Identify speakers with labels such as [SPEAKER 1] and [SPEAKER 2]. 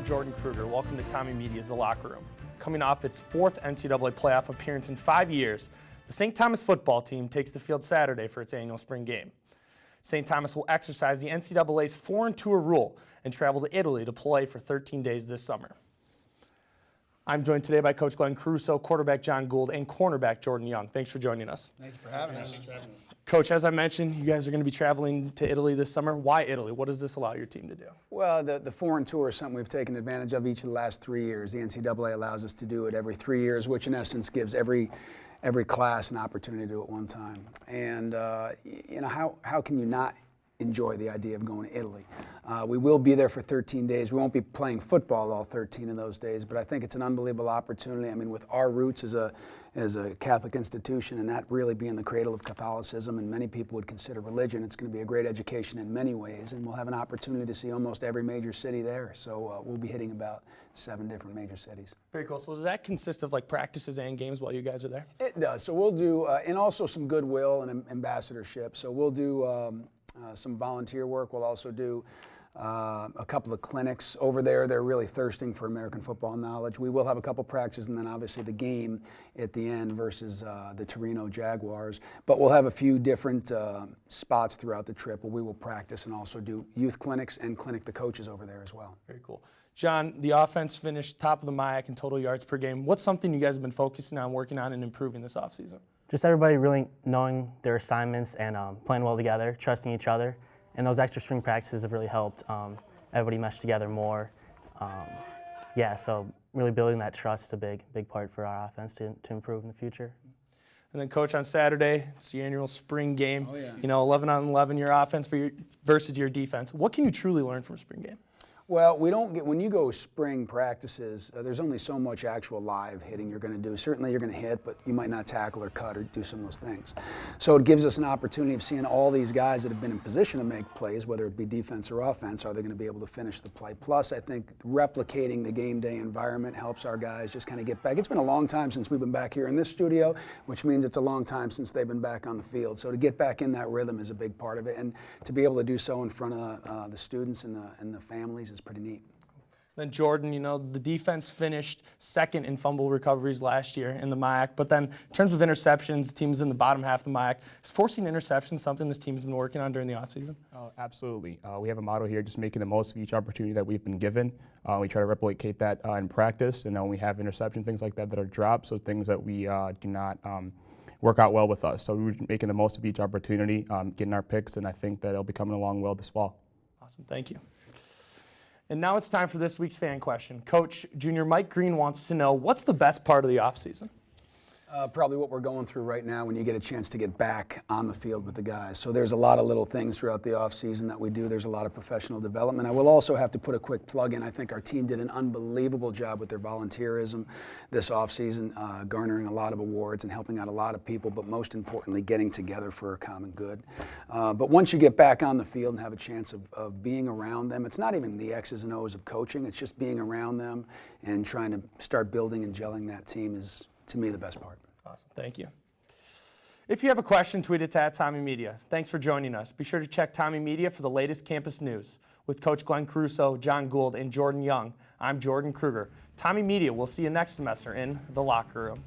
[SPEAKER 1] I'm Jordan Kruger. Welcome to Tommy Media's The Locker Room. Coming off its fourth NCAA playoff appearance in 5 years, the St. Thomas football team takes the field Saturday for its annual spring game. St. Thomas will exercise the NCAA's foreign tour rule and travel to Italy to play for 13 days this summer. I'm joined today by Coach Caruso, quarterback John Gould, and cornerback Jordan Young. Thanks for joining us.
[SPEAKER 2] Thank you for having us.
[SPEAKER 1] Coach, as I mentioned, you guys are going to be traveling to Italy this summer. Why Italy? What does this allow your team to do?
[SPEAKER 2] Well, the foreign tour is something we've taken advantage of each of the last 3 years. The NCAA allows us to do it every 3 years, which in essence gives every class an opportunity to do it one time. And how can you not enjoy the idea of going to Italy? We will be there for 13 days. We won't be playing football all 13 of those days, but I think it's an unbelievable opportunity. I mean, with our roots as a Catholic institution and that really being the cradle of Catholicism, and many people would consider religion, it's going to be a great education in many ways, and we'll have an opportunity to see almost every major city there. So we'll be hitting about 7 different major cities.
[SPEAKER 1] Very cool. So does that consist of like practices and games while you guys are there?
[SPEAKER 2] It does. So we'll do, and also some goodwill and ambassadorship. So we'll do some volunteer work. We'll also do a couple of clinics over there. They're really thirsting for American football knowledge. We will have a couple practices and then obviously the game at the end versus the Torino Jaguars. But we'll have a few different spots throughout the trip where we will practice and also do youth clinics and clinic the coaches over there as well.
[SPEAKER 1] Very cool. John, the offense finished top of the MIAC in total yards per game. What's something you guys have been focusing on, working on, and improving this offseason?
[SPEAKER 3] Just everybody really knowing their assignments and playing well together, trusting each other. And those extra spring practices have really helped everybody mesh together more. So really building that trust is a big part for our offense to improve in the future.
[SPEAKER 1] And then, Coach, on Saturday, it's the annual spring game.
[SPEAKER 2] Oh, yeah.
[SPEAKER 1] 11-on-11, your offense versus your defense. What can you truly learn from a spring game?
[SPEAKER 2] Well, when you go spring practices, there's only so much actual live hitting you're going to do. Certainly you're going to hit, but you might not tackle or cut or do some of those things. So it gives us an opportunity of seeing all these guys that have been in position to make plays, whether it be defense or offense, are they going to be able to finish the play? Plus, I think replicating the game day environment helps our guys just kind of get back. It's been a long time since we've been back here in this studio, which means it's a long time since they've been back on the field. So to get back in that rhythm is a big part of it, and to be able to do so in front of the students and the families is pretty neat.
[SPEAKER 1] Then Jordan, the defense finished second in fumble recoveries last year in the MIAC, but then in terms of interceptions, the team's in the bottom half of the MIAC. Is forcing interceptions something this team's been working on during the offseason?
[SPEAKER 4] Oh, absolutely. We have a motto here, just making the most of each opportunity that we've been given. We try to replicate that in practice, and then we have interception, things like that are dropped, so things that we do not work out well with us. So we're making the most of each opportunity, getting our picks, and I think that it'll be coming along well this fall.
[SPEAKER 1] Awesome, thank you. And now it's time for this week's fan question. Coach, Junior Mike Green wants to know, what's the best part of the offseason?
[SPEAKER 2] Probably what we're going through right now when you get a chance to get back on the field with the guys. So there's a lot of little things throughout the offseason that we do. There's a lot of professional development. I will also have to put a quick plug in. I think our team did an unbelievable job with their volunteerism this offseason, garnering a lot of awards and helping out a lot of people, but most importantly, getting together for a common good. But once you get back on the field and have a chance of being around them, it's not even the X's and O's of coaching. It's just being around them and trying to start building and gelling that team is, to me, the best part.
[SPEAKER 1] Awesome. Thank you. If you have a question, tweet it to @TommyMedia. Thanks for joining us. Be sure to check Tommy Media for the latest campus news. With Coach Caruso, John Gould, and Jordan Young, I'm Jordan Kruger. Tommy Media will see you next semester in The Locker Room.